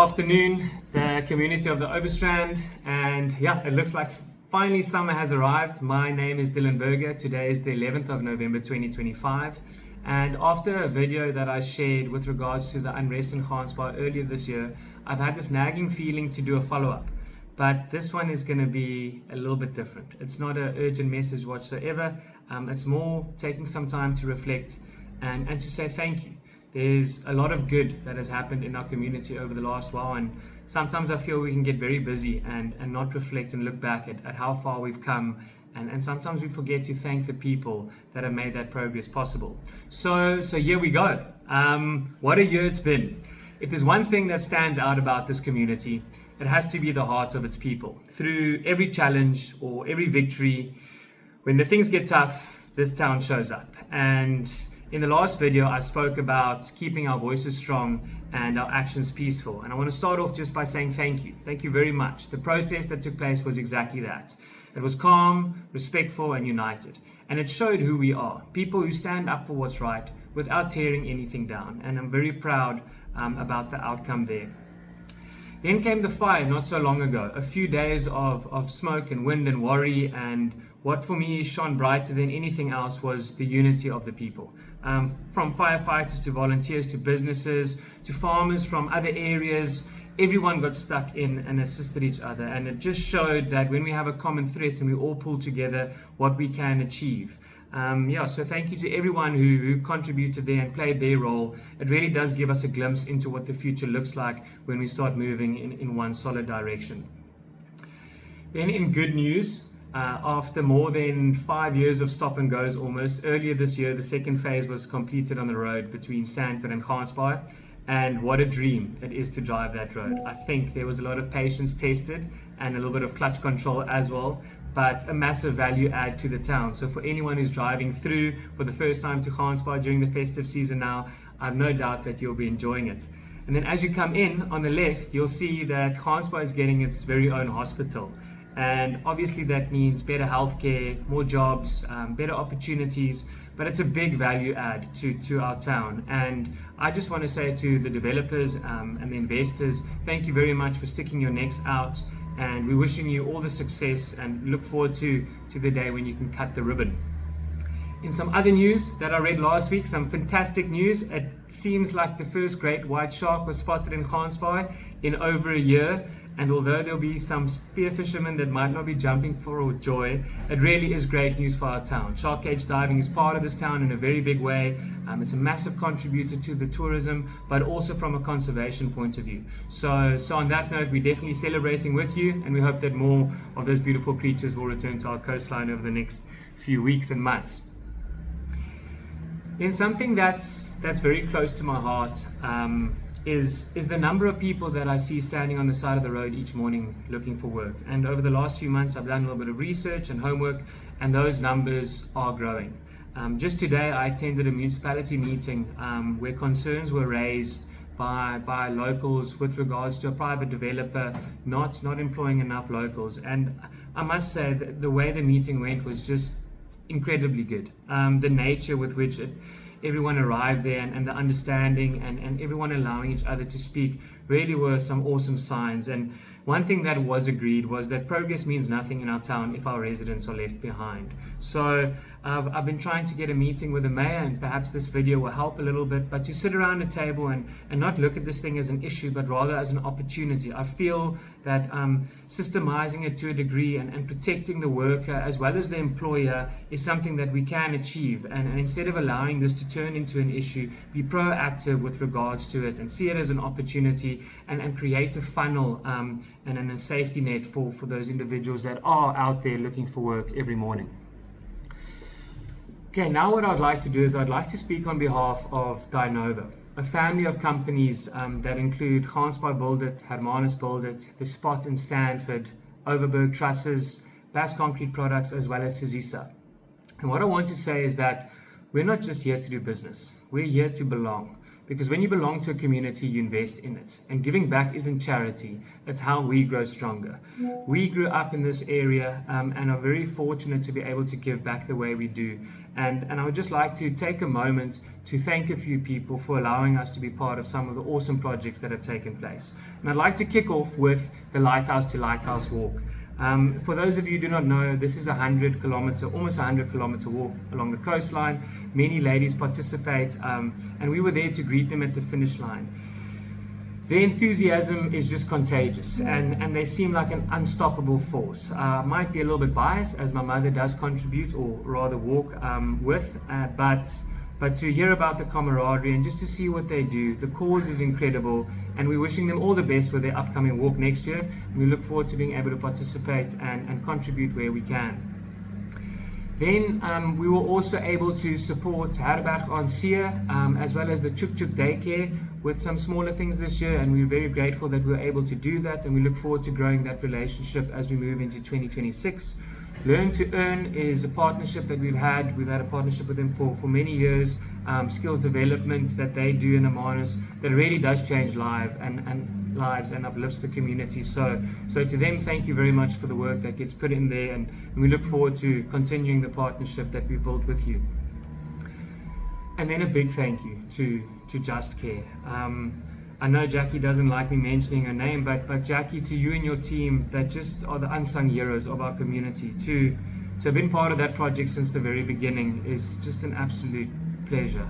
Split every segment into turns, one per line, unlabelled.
afternoon, the community of the Overstrand, and yeah, it looks like finally summer has arrived. My name is Dylan Berger. Today is the 11th of November 2025, and after a video that I shared with regards to the unrest in Gansbaai earlier this year, I've had this nagging feeling to do a follow-up. But this one is going to be a little bit different. It's not an urgent message whatsoever. It's more taking some time to reflect and to say thank you. There's a lot of good that has happened in our community over the last while, and sometimes I feel we can get very busy and not reflect and look back at how far we've come, and sometimes we forget to thank the people that have made that progress possible. So here we go. What a year it's been. If there's one thing that stands out about this community, it has to be the heart of its people. Through every challenge or every victory, when the things get tough, this town shows up. And in the last video, I spoke about keeping our voices strong and our actions peaceful. And I want to start off just by saying thank you. Thank you very much. The protest that took place was exactly that. It was calm, respectful, and united. And it showed who we are. People who stand up for what's right without tearing anything down. And I'm very proud about the outcome there. Then came the fire not so long ago. A few days of smoke and wind and worry, and what for me shone brighter than anything else was the unity of the people. From firefighters to volunteers to businesses to farmers from other areas, everyone got stuck in and assisted each other. And it just showed that when we have a common threat and we all pull together, what we can achieve. So thank you to everyone who contributed there and played their role. It really does give us a glimpse into what the future looks like when we start moving in one solid direction. Then in good news, after more than 5 years of stop and goes almost, earlier this year, the second phase was completed on the road between Stanford and Gansbaai. And what a dream it is to drive that road. I think there was a lot of patience tested and a little bit of clutch control as well, but a massive value add to the town. So for anyone who's driving through for the first time to Gansbaai during the festive season now, I have no doubt that you'll be enjoying it. And then as you come in on the left, you'll see that Gansbaai is getting its very own hospital. And obviously that means better healthcare, more jobs, better opportunities, but it's a big value add to our town. And I just want to say to the developers and the investors, thank you very much for sticking your necks out, and we're wishing you all the success and look forward to the day when you can cut the ribbon. In some other news that I read last week, some fantastic news. It seems like the first great white shark was spotted in Gansbaai in over a year. And although there'll be some spear fishermen that might not be jumping for joy, it really is great news for our town. Shark cage diving is part of this town in a very big way. It's a massive contributor to the tourism, but also from a conservation point of view. So on that note, we're definitely celebrating with you, and we hope that more of those beautiful creatures will return to our coastline over the next few weeks and months. Then something that's very close to my heart is the number of people that I see standing on the side of the road each morning looking for work. And over the last few months, I've done a little bit of research and homework, and those numbers are growing. Just today, I attended a municipality meeting where concerns were raised by locals with regards to a private developer not employing enough locals. And I must say that the way the meeting went was just incredibly good. The nature with which everyone arrived there and the understanding and everyone allowing each other to speak really were some awesome signs. And one thing that was agreed was that progress means nothing in our town if our residents are left behind. So I've been trying to get a meeting with the mayor, and perhaps this video will help a little bit, but to sit around a table and not look at this thing as an issue, but rather as an opportunity. I feel that systemizing it to a degree and protecting the worker as well as the employer is something that we can achieve. And instead of allowing this to turn into an issue, be proactive with regards to it and see it as an opportunity and create a funnel and a safety net for those individuals that are out there looking for work every morning. Okay, now what I'd like to do is I'd like to speak on behalf of Dynova, a family of companies that include Gansbaai Build It, Hermanus Build It, The Spot in Stanford, Overberg Trusses, Bass Concrete Products, as well as Sizisa. And what I want to say is that we're not just here to do business, we're here to belong. because when you belong to a community, you invest in it. And giving back isn't charity, it's how we grow stronger. We grew up in this area and are very fortunate to be able to give back the way we do. And I would just like to take a moment to thank a few people for allowing us to be part of some of the awesome projects that have taken place. And I'd like to kick off with the Lighthouse to Lighthouse walk. For those of you who do not know, this is almost 100 kilometer walk along the coastline. Many ladies participate, and we were there to greet them at the finish line. Their enthusiasm is just contagious, and they seem like an unstoppable force. Might be a little bit biased, as my mother does contribute, or rather walk with, but to hear about the camaraderie and just to see what they do, the cause is incredible, and we're wishing them all the best with their upcoming walk next year. We look forward to being able to participate and contribute where we can. Then we were also able to support Herberg on See, as well as the Chuk Chuk daycare with some smaller things this year, and we're very grateful that we were able to do that, and we look forward to growing that relationship as we move into 2026. Learn to Earn is a partnership that we've had. We've had a partnership with them for many years. Skills development that they do in Hermanus that really does change lives and uplifts the community. So to them, thank you very much for the work that gets put in there, and we look forward to continuing the partnership that we built with you. And then a big thank you to Just Care. I know Jackie doesn't like me mentioning her name, but Jackie, to you and your team that just are the unsung heroes of our community, to have been part of that project since the very beginning is just an absolute pleasure.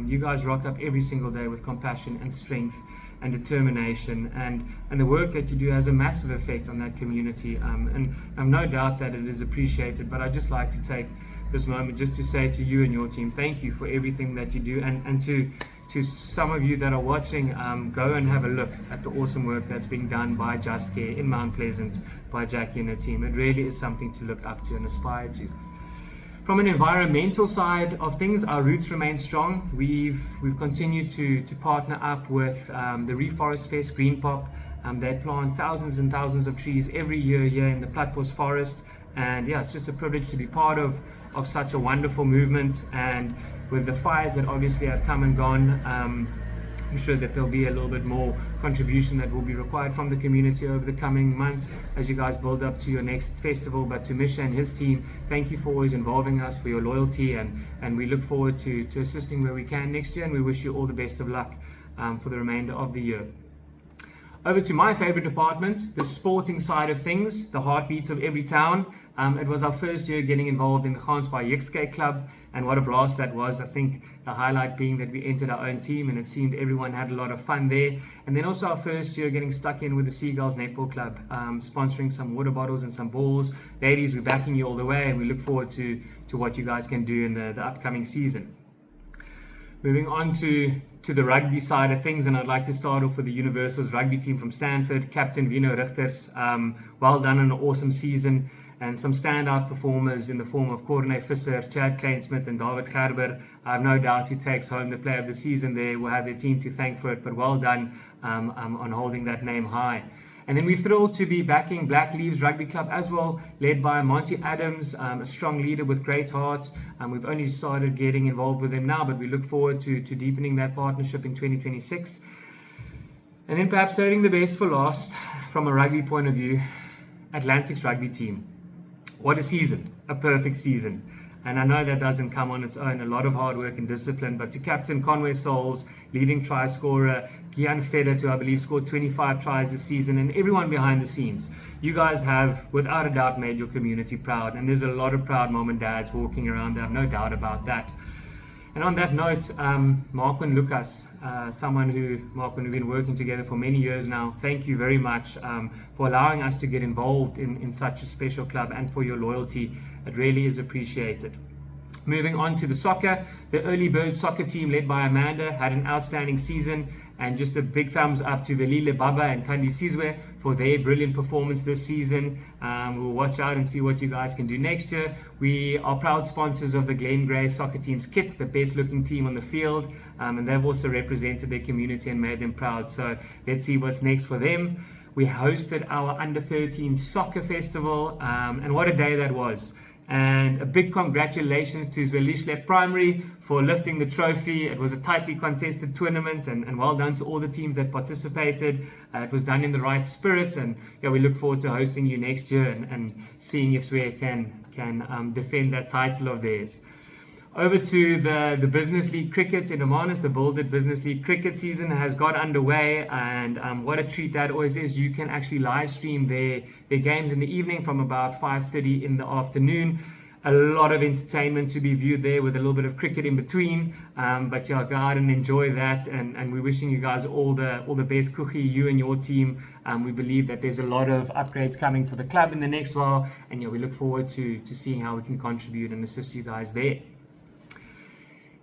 You guys rock up every single day with compassion and strength and determination, and the work that you do has a massive effect on that community, and I've no doubt that it is appreciated. But I'd just like to take this moment just to say to you and your team, thank you for everything that you do, and to some of you that are watching, go and have a look at the awesome work that's being done by Just Care in Mount Pleasant by Jackie and her team. It really is something to look up to and aspire to. From an environmental side of things, our roots remain strong. We've continued to partner up with the Reforest Fest Green Pop. They plant thousands and thousands of trees every year here in the Platbos Forest, and yeah, it's just a privilege to be part of such a wonderful movement. And with the fires that obviously have come and gone, I'm sure that there'll be a little bit more contribution that will be required from the community over the coming months as you guys build up to your next festival. But to Misha and his team, thank you for always involving us, for your loyalty, and we look forward to assisting where we can next year, and we wish you all the best of luck for the remainder of the year. Over to my favorite department, the sporting side of things, the heartbeat of every town. It was our first year getting involved in the Gansbaai Skate Club, and what a blast that was. I think the highlight being that we entered our own team, and it seemed everyone had a lot of fun there. And then also our first year getting stuck in with the Seagulls Netball Club, sponsoring some water bottles and some balls. Ladies, we're backing you all the way, and we look forward to what you guys can do in the upcoming season. Moving on to the rugby side of things, and I'd like to start off with the Universals rugby team from Stanford, Captain Vino Richters. Well done on an awesome season, and some standout performers in the form of Corne Visser, Chad Kleinsmith, and David Gerber. I have no doubt who takes home the player of the season there will have their team to thank for it, but well done on holding that name high. And then we're thrilled to be backing Black Leaves Rugby Club as well, led by Monty Adams, a strong leader with great heart. We've only started getting involved with them now, but we look forward to deepening that partnership in 2026. And then perhaps saving the best for last, from a rugby point of view, Atlantic's rugby team. What a season, a perfect season. And I know that doesn't come on its own, a lot of hard work and discipline, but to Captain Conway Souls, leading try scorer, Gian Fedder, who I believe scored 25 tries this season, and everyone behind the scenes. You guys have, without a doubt, made your community proud, and there's a lot of proud mom and dads walking around there, no doubt about that. And on that note, Mark and Lucas, we've been working together for many years now. Thank you very much for allowing us to get involved in such a special club, and for your loyalty. It really is appreciated. Moving on to the soccer, the Early Bird soccer team led by Amanda had an outstanding season, and just a big thumbs up to Velile Baba and Kandi Sizwe for their brilliant performance this season. We'll watch out and see what you guys can do next year. We are proud sponsors of the Glen Grey soccer team's kit, the best looking team on the field, and they've also represented their community and made them proud. So let's see what's next for them. We hosted our under 13 soccer festival, and what a day that was. And a big congratulations to Zwelishlet Primary for lifting the trophy. It was a tightly contested tournament, and well done to all the teams that participated. It was done in the right spirit, and yeah, we look forward to hosting you next year and seeing if we can defend that title of theirs. Over to the Business League cricket in Hermanus. The Builded Business League cricket season has got underway, and what a treat that always is. You can actually live stream their games in the evening from about 5:30 in the afternoon. A lot of entertainment to be viewed there with a little bit of cricket in between. But yeah, go out and enjoy that, and we're wishing you guys all the best, Kuchi, you and your team. We believe that there's a lot of upgrades coming for the club in the next while, and yeah, we look forward to seeing how we can contribute and assist you guys there.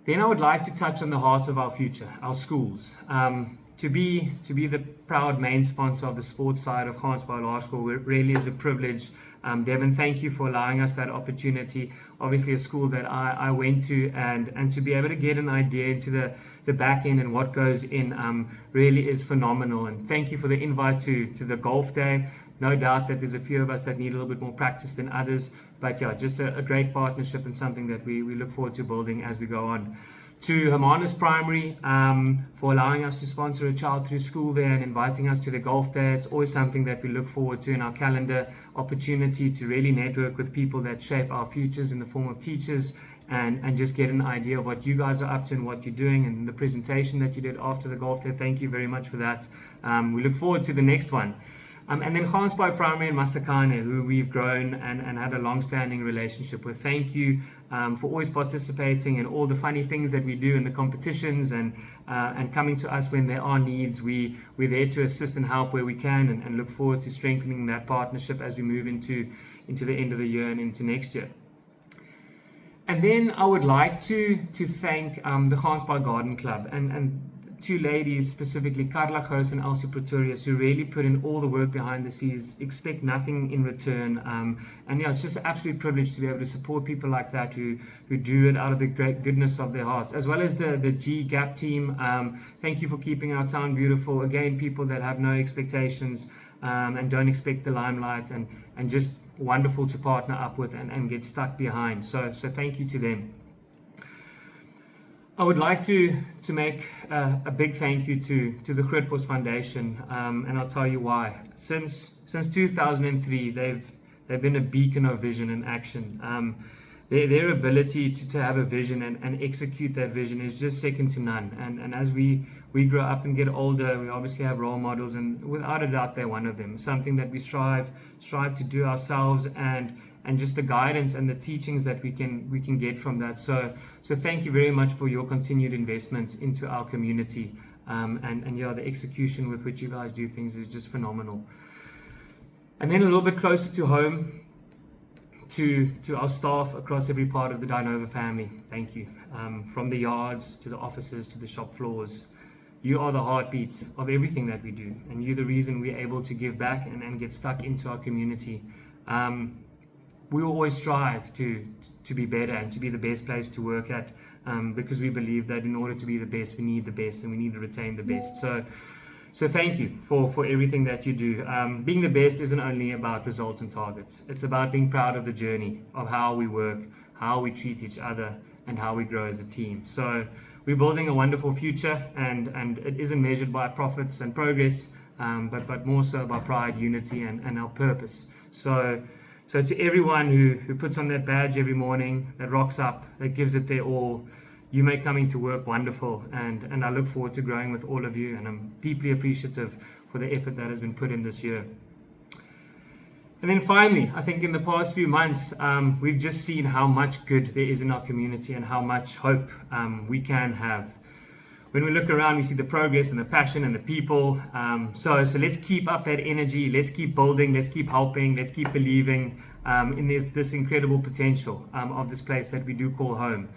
Then I would like to touch on the heart of our future, our schools. To be the proud main sponsor of the sports side of Gansbaai Law School really is a privilege. Devin, thank you for allowing us that opportunity. Obviously a school that I went to, and to be able to get an idea into the back end and what goes in really is phenomenal. And thank you for the invite to the golf day. No doubt that there's a few of us that need a little bit more practice than others, but yeah, just a great partnership and something that we look forward to building as we go on. To Hermanus Primary for allowing us to sponsor a child through school there and inviting us to the golf day. It's always something that we look forward to in our calendar, opportunity to really network with people that shape our futures in the form of teachers, and just get an idea of what you guys are up to and what you're doing, and the presentation that you did after the golf day. Thank you very much for that. We look forward to the next one. And then Gansbaai Primary and Masakane, who we've grown and had a long-standing relationship with. Thank you for always participating in all the funny things that we do in the competitions, and coming to us when there are needs. We're there to assist and help where we can, and look forward to strengthening that partnership as we move into the end of the year and into next year. And then I would like to thank the Gansbaai Garden Club and two ladies, specifically Carla Goos and Elsie Pretorius, who really put in all the work behind the scenes, expect nothing in return. And yeah, it's just an absolute privilege to be able to support people like that who do it out of the great goodness of their hearts, as well as the G Gap team. Thank you for keeping our town beautiful. Again, people that have no expectations and don't expect the limelight, and just wonderful to partner up with and get stuck behind. So thank you to them. I would like to make a big thank you to the Grootbos Foundation, and I'll tell you why. Since 2003, they've been a beacon of vision and action. Their ability to have a vision and execute that vision is just second to none. And as we grow up and get older, we obviously have role models, and without a doubt, they're one of them. Something that we strive to do ourselves, and just the guidance and the teachings that we can get from that. So thank you very much for your continued investment into our community, and yeah, the execution with which you guys do things is just phenomenal. And then a little bit closer to home, to our staff across every part of the Dynova family, thank you. From the yards to the offices to the shop floors, you are the heartbeat of everything that we do, and you're the reason we're able to give back and get stuck into our community. We will always strive to be better and to be the best place to work at, because we believe that in order to be the best, we need the best, and we need to retain the best. So thank you for everything that you do. Being the best isn't only about results and targets. It's about being proud of the journey, of how we work, how we treat each other, and how we grow as a team. So we're building a wonderful future, and it isn't measured by profits and progress, but more so by pride, unity, and our purpose. So to everyone who puts on that badge every morning, that rocks up, that gives it their all, you make coming to work wonderful, and I look forward to growing with all of you, and I'm deeply appreciative for the effort that has been put in this year. And then finally, I think in the past few months, we've just seen how much good there is in our community and how much hope we can have. When we look around, we see the progress and the passion and the people. So let's keep up that energy. Let's keep building. Let's keep helping. Let's keep believing in this incredible potential of this place that we do call home.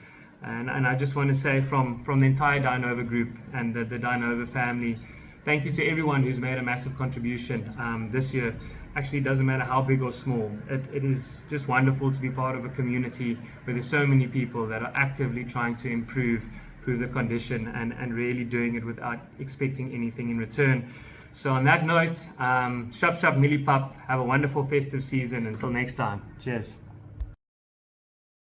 And I just want to say from the entire Dynova group and the Dynova family, thank you to everyone who's made a massive contribution this year. Actually, it doesn't matter how big or small. It is just wonderful to be part of a community where there's so many people that are actively trying to improve the condition and really doing it without expecting anything in return. So on that note, Shub Shub Millie Pup, have a wonderful festive season. Until next time, cheers.